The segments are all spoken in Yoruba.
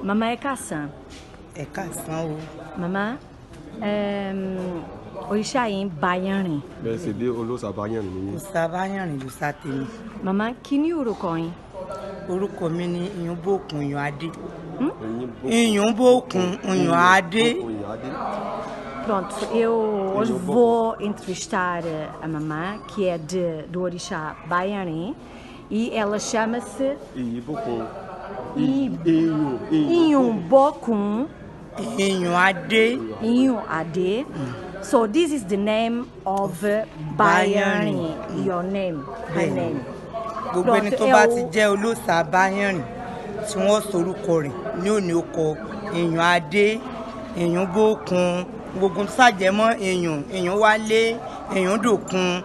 Mamãe é caçã. É cação. Mamãe, orixá em Baianin. bẹ́ẹ̀ ṣe dé olóòṣà báyàn nìyí. Kò sábà yànrìn ló sá tèmi. Mamãe, que ni orúkọ yín? Orúkọ mi ni Ìyúnbòkun Ìyànadé. Ìyúnbòkun Ìyànadé. Pronto, eu hoje vou entrevistar a mamã, que é do orixá Baianin, e ela chama-se Ìyíbòkun. Inhumbokun Ìyànadé. Inhuade. So this is the name of Baianin, your name, her name. Gbogbo ẹni tó bá ti jẹ́ olóòṣà Báyànrìn tí wọ́n sorúkọ rẹ̀ ní òní ọkọ̀ Ìyànadé, Ìyúnbòkun, gbogbo sàjẹmọ́ èèyàn wálé, èèyàn dòkun.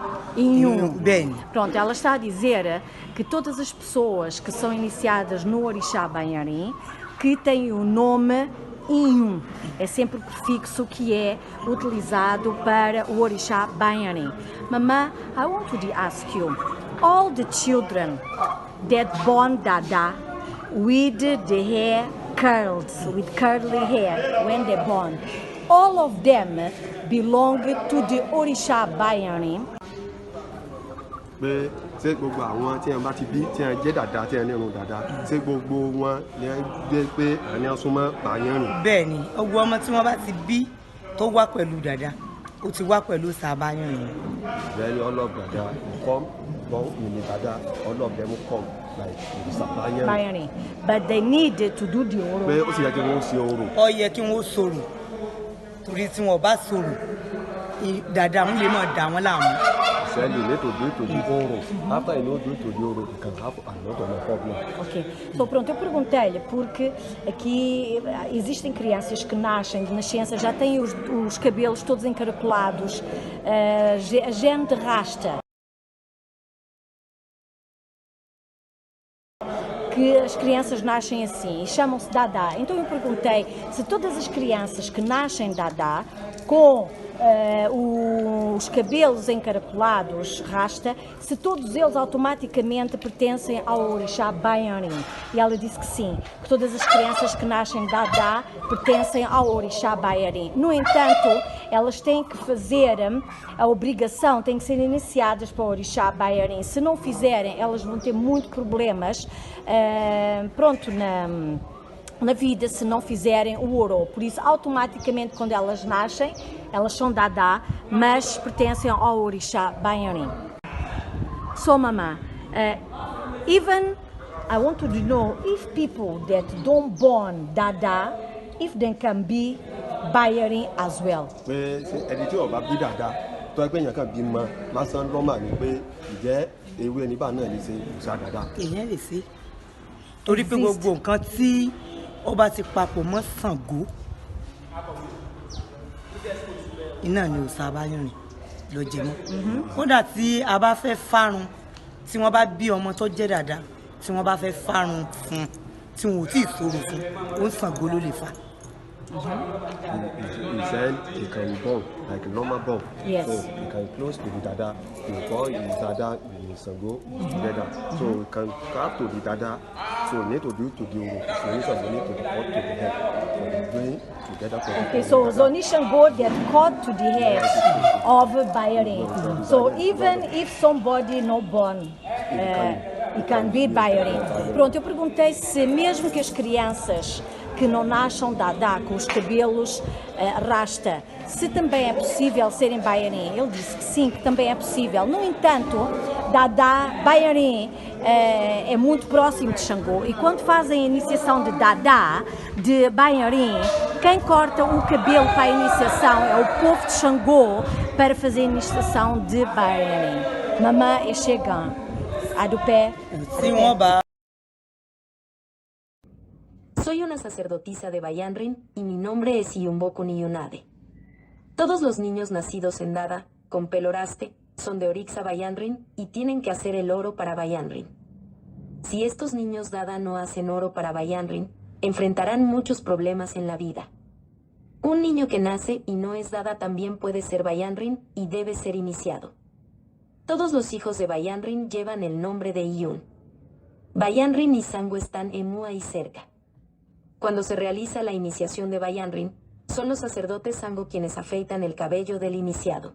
Bem. Pronto, ela está a dizer que todas as pessoas que são iniciadas no orixá Baianin, que têm o nome Inhum, é sempre o prefixo que é utilizado para o orixá Baianin. Mamã, I want to ask you, all the children that born Dada with the hair curled, with curly hair when they're born, all of them belong to the orixá Baianin. Pé ṣé gbogbo àwọn tí wọn bá ti bí tí wọn jẹ́ dàda tí wọn ní irun dàda ṣé gbogbo wọn ni wọn gbé pé àní súnmọ́ Báyànrìn. Bẹ́ẹ̀ ni ọgbọ́n ọmọ tí wọ́n bá ti bí tó wá pẹ̀lú dàda ó ti wá pẹ̀lú òòṣà Báyànrìn. Then all of dada come born in dada, all of them come like òòṣà Baianin. But they need to do the oro. Pé ó sì yẹ kí wọ́n ṣe orò. Ó yẹ kí wọ́n sọ̀rọ̀ torí tí wọ́n bá sọ̀rọ̀ dàda ń lè máa dà wọ́n láàmú. Then you need to do it to the oro. After you know do it to the oro, you can have a lot of problem. Ok. Então pronto, eu perguntei-lhe porque aqui existem crianças que nascem de nascença, já têm os cabelos todos encaracolados, a gene de rasta. Que as crianças nascem assim e chamam-se Dada. Então eu perguntei se todas as crianças que nascem Dada com os cabelos encaracolados, rasta, se todos eles automaticamente pertencem ao orixá Baianin. E ela disse que sim, que todas as crianças que nascem Dada pertencem ao orixá Baianin. No entanto, elas têm que fazer a obrigação, têm que ser iniciadas para o orixá Baianin. Se não fizerem, elas vão ter muitos problemas, na vida, se não fizerem o oro. Por isso, automaticamente, quando elas nascem, elas são Dada, mas pertencem ao orixá Baianin. So, mamã, even I want to know if people that don't born Dada, if they can be Baianin as well. Pé ẹni tí ó bá bí dàda tó ẹgbẹ́ yẹn kan bí mọ lásán lọ́mà ni pé ìjẹ́ ewé ẹni bá náà lè ṣe òòṣà dàda. Èèyàn lè ṣe torí pé gbogbo nǹkan tí ó bá ti papọ̀ mọ́ Ṣàngó iná ni òòṣà Báyànrìn ló jẹ mọ́. Kódà tí a bá fẹ́ fárun, tí wọ́n bá bí ọmọ tó jẹ́ dàda, tí wọ́n bá fẹ́ fárun fún tí wọn ò tí ì sọ̀rọ̀ fún, ó ń Ṣàngó ló lè fà. He said he can born like a normal born. Yes. So he can close to the dada before his dada and Ṣàngó together. So he can have to the dada. So he need to do it to the oro. So he need to cut to the head. So they bring together. Okay, so Zoni Ṣàngó get cut to the head of Baianin. So even if somebody not born, he can be Baianin. Pronto, eu perguntei se mesmo que as crianças que não nasçam Dada, com os cabelos rasta, se também é possível serem Baianin. Ele disse que sim, que também é possível. No entanto, Dada, Baianin é muito próximo de Ṣàngó e quando fazem a iniciação de Dada, de Baianin, quem corta o cabelo para a iniciação é o povo de Ṣàngó para fazer a iniciação de Baianin. Mamã é Xegã, a do pé. Soy una sacerdotisa de Baianrin y mi nombre es Iyumbokun Iyunade. Todos los niños nacidos en Dada, con pelo raste, son de Orixa Baianrin y tienen que hacer el oro para Baianrin. Si estos niños Dada no hacen oro para Baianrin, enfrentarán muchos problemas en la vida. Un niño que nace y no es Dada también puede ser Baianrin y debe ser iniciado. Todos los hijos de Baianrin llevan el nombre de Iyun. Baianrin y Ṣàngó están en Mua y cerca. Cuando se realiza la iniciación de Bayanrin, son los sacerdotes Sango quienes afeitan el cabello del iniciado.